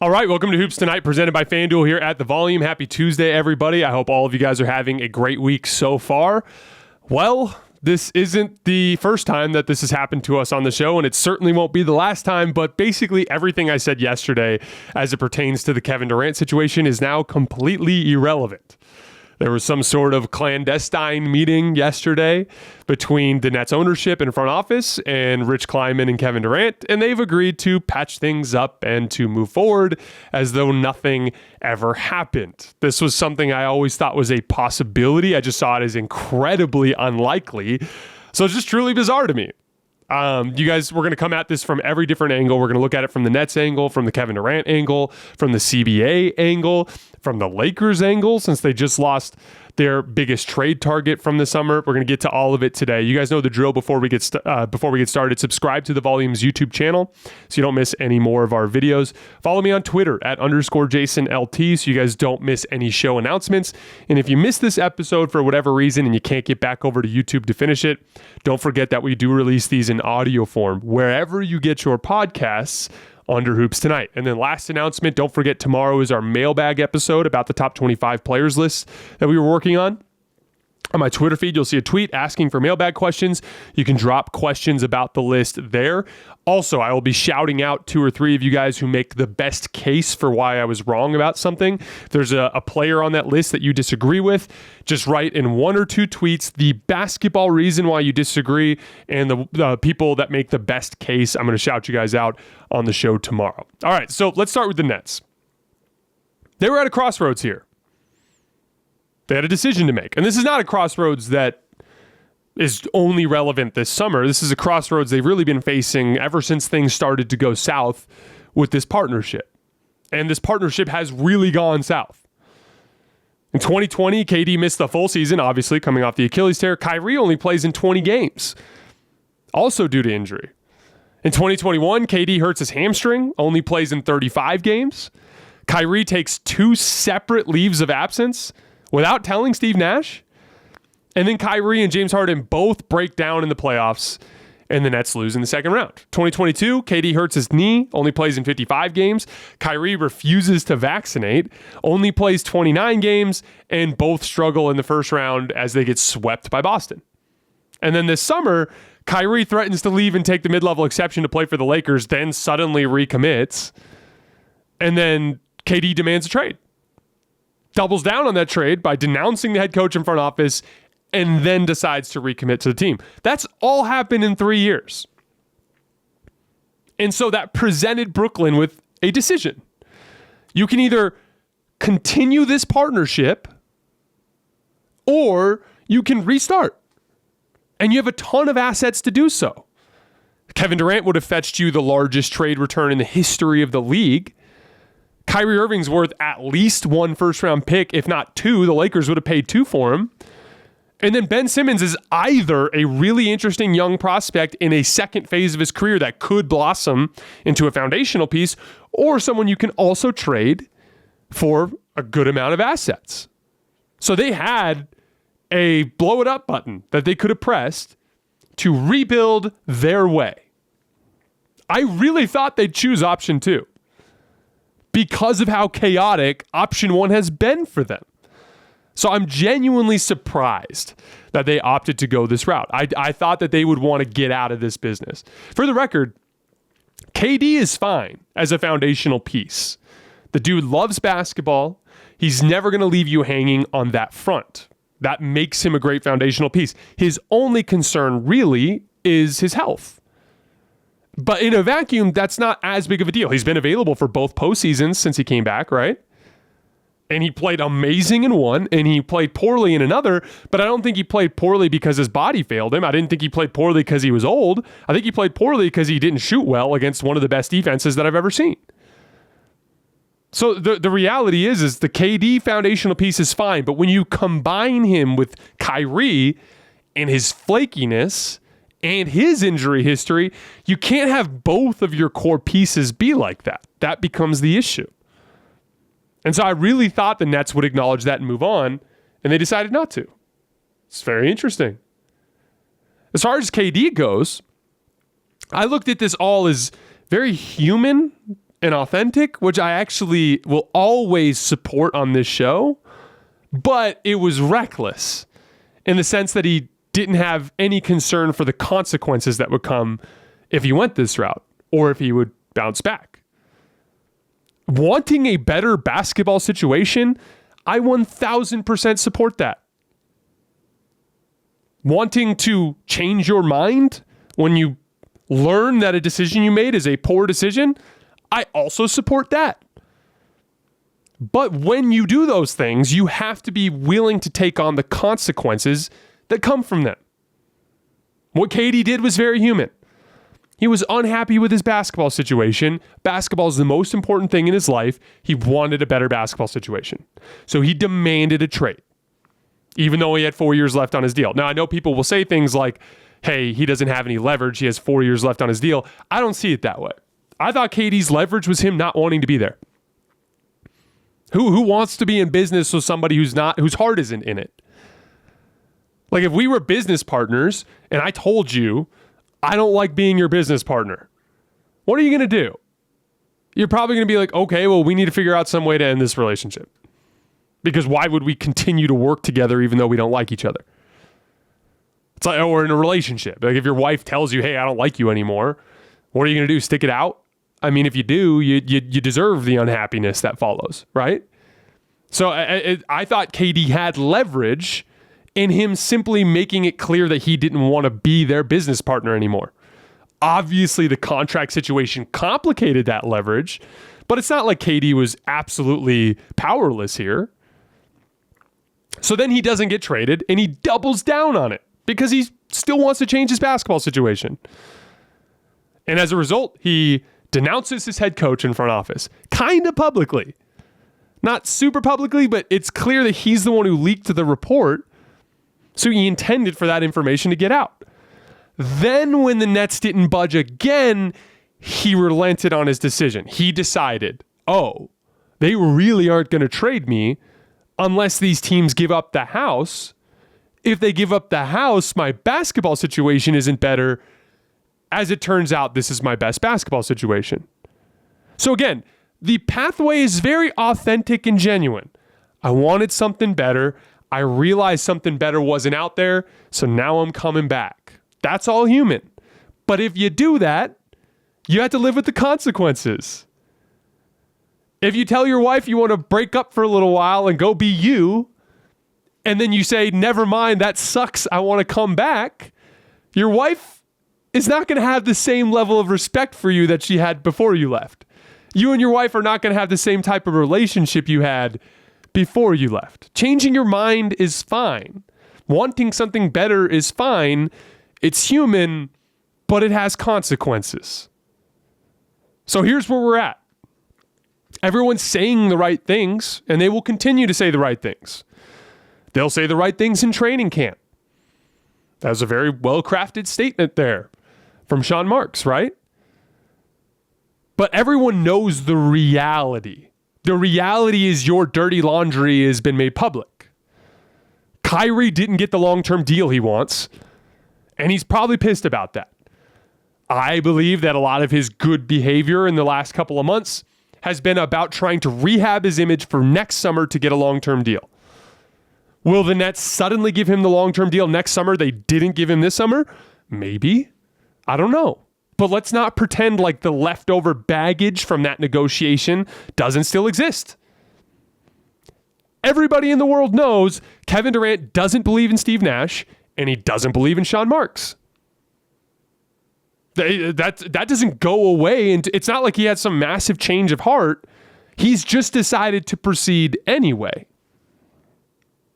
All right, welcome to Hoops Tonight, presented by FanDuel here at The Volume. Happy Tuesday, everybody. I hope all of you guys are having a great week so far. Well, this isn't the first time that this has happened to us on the show, and it certainly won't be the last time, but basically everything I said yesterday as it pertains to the Kevin Durant situation is now completely irrelevant. There was some sort of clandestine meeting yesterday between the Nets ownership and front office and Rich Kleiman and Kevin Durant, and they've agreed to patch things up and to move forward as though nothing ever happened. This was something I always thought was a possibility. I just saw it as incredibly unlikely. So it's just truly bizarre to me. You guys, we're going to come at this from every different angle. We're going to look at it from the Nets angle, from the Kevin Durant angle, from the CBA angle, from the Lakers angle, since they just lost their biggest trade target from the summer. We're going to get to all of it today. You guys know the drill. Before we get started, subscribe to the Volume's YouTube channel so you don't miss any more of our videos. Follow me on Twitter at _JasonLT so you guys don't miss any show announcements. And if you missed this episode for whatever reason and you can't get back over to YouTube to finish it, don't forget that we do release these in audio form wherever you get your podcasts under Hoops Tonight. And then last announcement, don't forget tomorrow is our mailbag episode about the top 25 players list that we were working on. On my Twitter feed, you'll see a tweet asking for mailbag questions. You can drop questions about the list there. Also, I will be shouting out 2 or 3 of you guys who make the best case for why I was wrong about something. If there's a player on that list that you disagree with, just write in 1 or 2 tweets the basketball reason why you disagree and the people that make the best case. I'm going to shout you guys out on the show tomorrow. All right, so let's start with the Nets. They were at a crossroads here. They had a decision to make. And this is not a crossroads that is only relevant this summer. This is a crossroads they've really been facing ever since things started to go south with this partnership. And this partnership has really gone south. In 2020, KD missed the full season, obviously, coming off the Achilles tear. Kyrie only plays in 20 games, also due to injury. In 2021, KD hurts his hamstring, only plays in 35 games. Kyrie takes 2 separate leaves of absence without telling Steve Nash. And then Kyrie and James Harden both break down in the playoffs, and the Nets lose in the second round. 2022, KD hurts his knee, only plays in 55 games. Kyrie refuses to vaccinate, only plays 29 games, and both struggle in the first round as they get swept by Boston. And then this summer, Kyrie threatens to leave and take the mid-level exception to play for the Lakers, then suddenly recommits. And then KD demands a trade. Doubles down on that trade by denouncing the head coach and front office, and then decides to recommit to the team. That's all happened in 3 years. And so that presented Brooklyn with a decision. You can either continue this partnership or you can restart. And you have a ton of assets to do so. Kevin Durant would have fetched you the largest trade return in the history of the league. Kyrie Irving's worth at least 1 first-round pick, if not 2. The Lakers would have paid 2 for him. And then Ben Simmons is either a really interesting young prospect in a second phase of his career that could blossom into a foundational piece, or someone you can also trade for a good amount of assets. So they had a blow-it-up button that they could have pressed to rebuild their way. I really thought they'd choose option 2. Because of how chaotic option 1 has been for them. So I'm genuinely surprised that they opted to go this route. I thought that they would want to get out of this business. For the record, KD is fine as a foundational piece. The dude loves basketball. He's never going to leave you hanging on that front. That makes him a great foundational piece. His only concern really is his health. But in a vacuum, that's not as big of a deal. He's been available for both postseasons since he came back, right? And he played amazing in one, and he played poorly in another, but I don't think he played poorly because his body failed him. I didn't think he played poorly because he was old. I think he played poorly because he didn't shoot well against one of the best defenses that I've ever seen. So the reality is the KD foundational piece is fine, but when you combine him with Kyrie and his flakiness and his injury history, you can't have both of your core pieces be like that. That becomes the issue. And so I really thought the Nets would acknowledge that and move on, and they decided not to. It's very interesting. As far as KD goes, I looked at this all as very human and authentic, which I actually will always support on this show, but it was reckless in the sense that he didn't have any concern for the consequences that would come if he went this route or if he would bounce back. Wanting a better basketball situation, I 1000% support that. Wanting to change your mind when you learn that a decision you made is a poor decision, I also support that. But when you do those things, you have to be willing to take on the consequences that come from them. What KD did was very human. He was unhappy with his basketball situation. Basketball is the most important thing in his life. He wanted a better basketball situation. So he demanded a trade, even though he had 4 years left on his deal. Now, I know people will say things like, hey, he doesn't have any leverage. He has 4 years left on his deal. I don't see it that way. I thought KD's leverage was him not wanting to be there. Who wants to be in business with somebody whose heart isn't in it? Like if we were business partners and I told you, I don't like being your business partner, what are you going to do? You're probably going to be like, okay, well, we need to figure out some way to end this relationship. Because why would we continue to work together even though we don't like each other? It's like, or in a relationship. Like if your wife tells you, hey, I don't like you anymore, what are you going to do? Stick it out? I mean, if you do, you deserve the unhappiness that follows, right? So I thought KD had leverage in him simply making it clear that he didn't want to be their business partner anymore. Obviously, the contract situation complicated that leverage, but it's not like KD was absolutely powerless here. So then he doesn't get traded, and he doubles down on it because he still wants to change his basketball situation. And as a result, he denounces his head coach in front office, kind of publicly. Not super publicly, but it's clear that he's the one who leaked the report, so he intended for that information to get out. Then when the Nets didn't budge again, he relented on his decision. He decided, oh, they really aren't going to trade me unless these teams give up the house. If they give up the house, my basketball situation isn't better. As it turns out, this is my best basketball situation. So again, the pathway is very authentic and genuine. I wanted something better. I realized something better wasn't out there, so now I'm coming back. That's all human. But if you do that, you have to live with the consequences. If you tell your wife you want to break up for a little while and go be you, and then you say, never mind, that sucks, I want to come back, your wife is not going to have the same level of respect for you that she had before you left. You and your wife are not going to have the same type of relationship you had before you left. Changing your mind is fine. Wanting something better is fine. It's human, but it has consequences. So here's where we're at. Everyone's saying the right things, and they will continue to say the right things. They'll say the right things in training camp. That was a very well-crafted statement there from Sean Marks, right? But everyone knows the reality. The reality is your dirty laundry has been made public. Kyrie didn't get the long-term deal he wants, and he's probably pissed about that. I believe that a lot of his good behavior in the last couple of months has been about trying to rehab his image for next summer to get a long-term deal. Will the Nets suddenly give him the long-term deal next summer they didn't give him this summer? Maybe. I don't know. But let's not pretend like the leftover baggage from that negotiation doesn't still exist. Everybody in the world knows Kevin Durant doesn't believe in Steve Nash, and he doesn't believe in Sean Marks. That doesn't go away, and it's not like he had some massive change of heart. He's just decided to proceed anyway.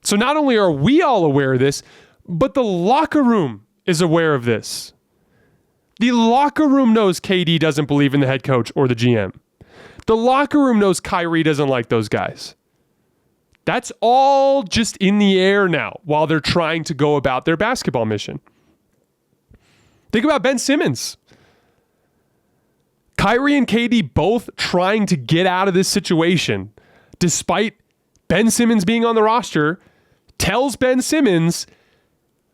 So not only are we all aware of this, but the locker room is aware of this. The locker room knows KD doesn't believe in the head coach or the GM. The locker room knows Kyrie doesn't like those guys. That's all just in the air now while they're trying to go about their basketball mission. Think about Ben Simmons. Kyrie and KD both trying to get out of this situation, despite Ben Simmons being on the roster, tells Ben Simmons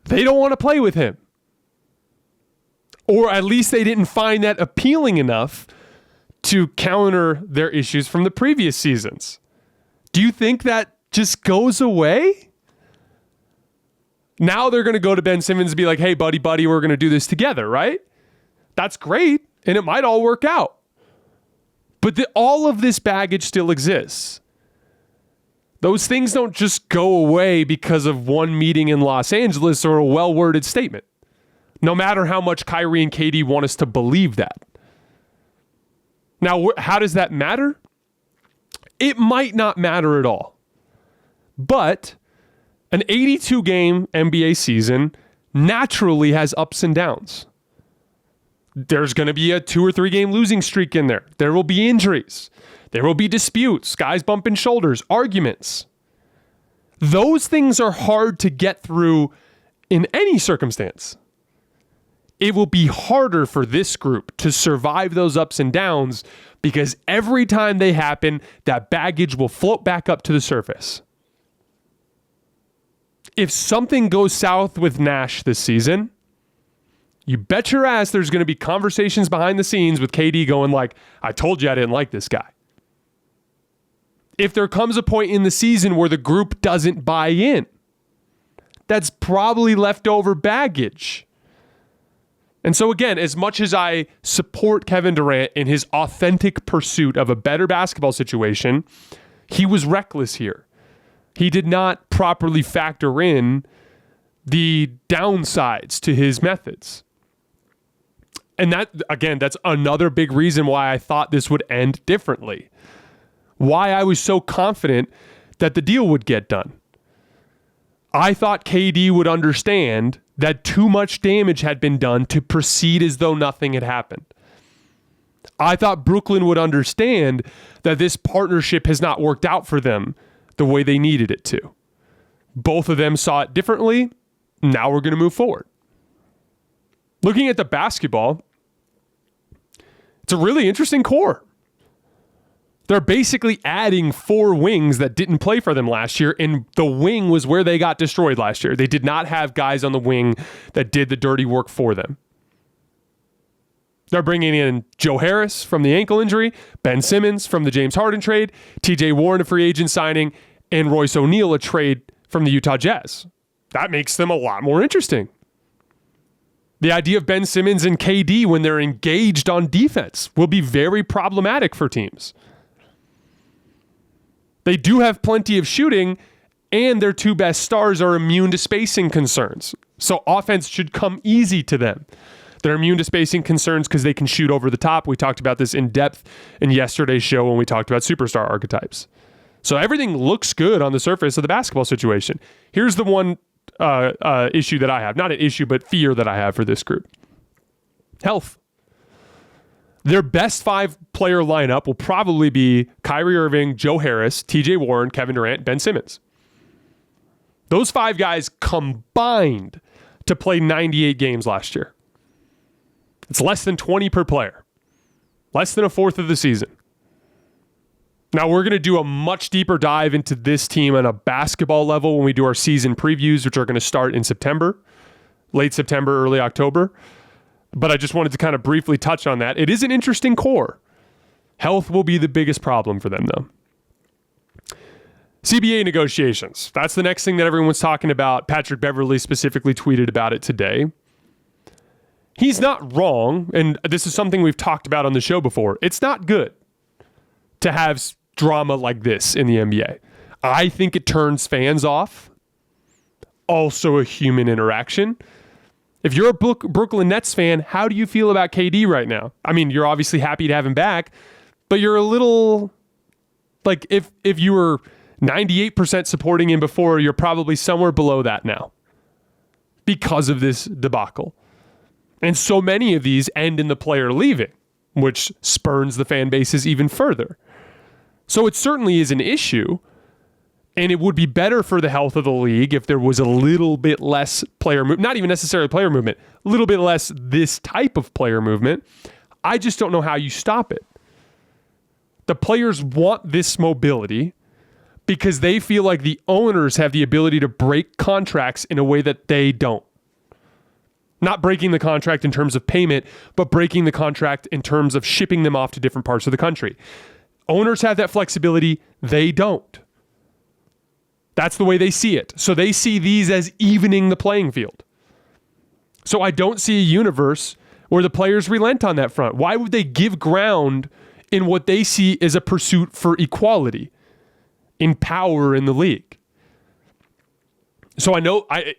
they don't want to play with him. Or at least they didn't find that appealing enough to counter their issues from the previous seasons. Do you think that just goes away? Now they're going to go to Ben Simmons and be like, hey, buddy, we're going to do this together, right? That's great, and it might all work out. But all of this baggage still exists. Those things don't just go away because of one meeting in Los Angeles or a well-worded statement, no matter how much Kyrie and KD want us to believe that. Now, how does that matter? It might not matter at all. But an 82-game NBA season naturally has ups and downs. There's going to be a 2 or 3 game losing streak in there. There will be injuries. There will be disputes, guys bumping shoulders, arguments. Those things are hard to get through in any circumstance. It will be harder for this group to survive those ups and downs because every time they happen, that baggage will float back up to the surface. If something goes south with Nash this season, you bet your ass there's going to be conversations behind the scenes with KD going like, I told you I didn't like this guy. If there comes a point in the season where the group doesn't buy in, that's probably leftover baggage. And so again, as much as I support Kevin Durant in his authentic pursuit of a better basketball situation, he was reckless here. He did not properly factor in the downsides to his methods. And that, again, that's another big reason why I thought this would end differently. Why I was so confident that the deal would get done. I thought KD would understand that too much damage had been done to proceed as though nothing had happened. I thought Brooklyn would understand that this partnership has not worked out for them the way they needed it to. Both of them saw it differently. Now we're going to move forward. Looking at the basketball, it's a really interesting core. They're basically adding 4 wings that didn't play for them last year, and the wing was where they got destroyed last year. They did not have guys on the wing that did the dirty work for them. They're bringing in Joe Harris from the ankle injury, Ben Simmons from the James Harden trade, TJ Warren, a free agent signing, and Royce O'Neal, a trade from the Utah Jazz. That makes them a lot more interesting. The idea of Ben Simmons and KD when they're engaged on defense will be very problematic for teams. They do have plenty of shooting, and their 2 best stars are immune to spacing concerns. So offense should come easy to them. They're immune to spacing concerns because they can shoot over the top. We talked about this in depth in yesterday's show when we talked about superstar archetypes. So everything looks good on the surface of the basketball situation. Here's the one issue that I have. Not an issue, but fear that I have for this group. Health. Their best 5-player lineup will probably be Kyrie Irving, Joe Harris, TJ Warren, Kevin Durant, Ben Simmons. Those 5 guys combined to play 98 games last year. It's less than 20 per player. Less than a fourth of the season. Now, we're going to do a much deeper dive into this team on a basketball level when we do our season previews, which are going to start in September, late September, early October. But I just wanted to kind of briefly touch on that. It is an interesting core. Health will be the biggest problem for them, though. CBA negotiations. That's the next thing that everyone's talking about. Patrick Beverley specifically tweeted about it today. He's not wrong, and this is something we've talked about on the show before. It's not good to have drama like this in the NBA. I think it turns fans off. Also a human interaction. If you're a Brooklyn Nets fan, how do you feel about KD right now? I mean, you're obviously happy to have him back, but you're a little, like, if you were 98% supporting him before, you're probably somewhere below that now because of this debacle. And so many of these end in the player leaving, which spurns the fan bases even further. So it certainly is an issue, and it would be better for the health of the league if there was a little bit less player movement, not even necessarily player movement, a little bit less this type of player movement. I just don't know how you stop it. The players want this mobility because they feel like the owners have the ability to break contracts in a way that they don't. Not breaking the contract in terms of payment, but breaking the contract in terms of shipping them off to different parts of the country. Owners have that flexibility. They don't. That's the way they see it. So they see these as evening the playing field. So I don't see a universe where the players relent on that front. Why would they give ground in what they see as a pursuit for equality in power in the league? So I know I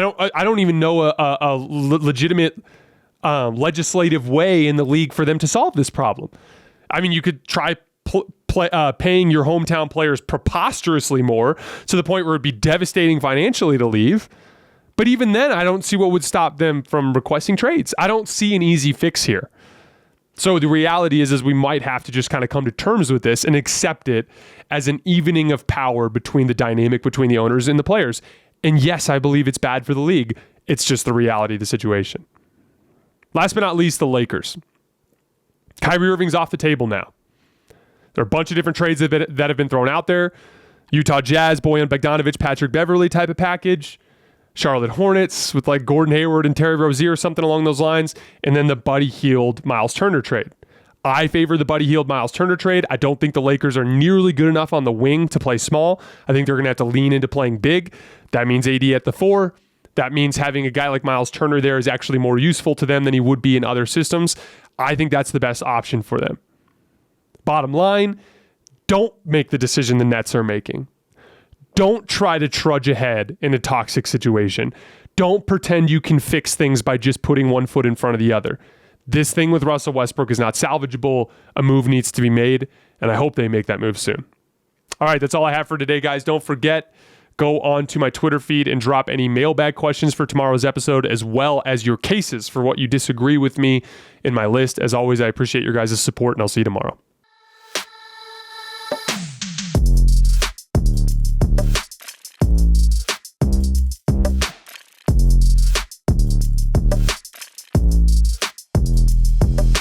don't even know a legitimate legislative way in the league for them to solve this problem. I mean, you could try paying your hometown players preposterously more to the point where it'd be devastating financially to leave. But even then, I don't see what would stop them from requesting trades. I don't see an easy fix here. So the reality is we might have to just kind of come to terms with this and accept it as an evening of power between the dynamic between the owners and the players. And yes, I believe it's bad for the league. It's just the reality of the situation. Last but not least, the Lakers. Kyrie Irving's off the table now. There are a bunch of different trades that have been thrown out there. Utah Jazz, Bojan Bogdanovic, Patrick Beverley type of package. Charlotte Hornets with like Gordon Hayward and Terry Rozier or something along those lines. And then the Buddy Hield, Miles Turner trade. I favor the Buddy Hield, Miles Turner trade. I don't think the Lakers are nearly good enough on the wing to play small. I think they're going to have to lean into playing big. That means AD at the 4. That means having a guy like Miles Turner there is actually more useful to them than he would be in other systems. I think that's the best option for them. Bottom line, don't make the decision the Nets are making. Don't try to trudge ahead in a toxic situation. Don't pretend you can fix things by just putting one foot in front of the other. This thing with Russell Westbrook is not salvageable. A move needs to be made, and I hope they make that move soon. All right, that's all I have for today, guys. Don't forget, go on to my Twitter feed and drop any mailbag questions for tomorrow's episode, as well as your cases for what you disagree with me in my list. As always, I appreciate your guys' support, and I'll see you tomorrow.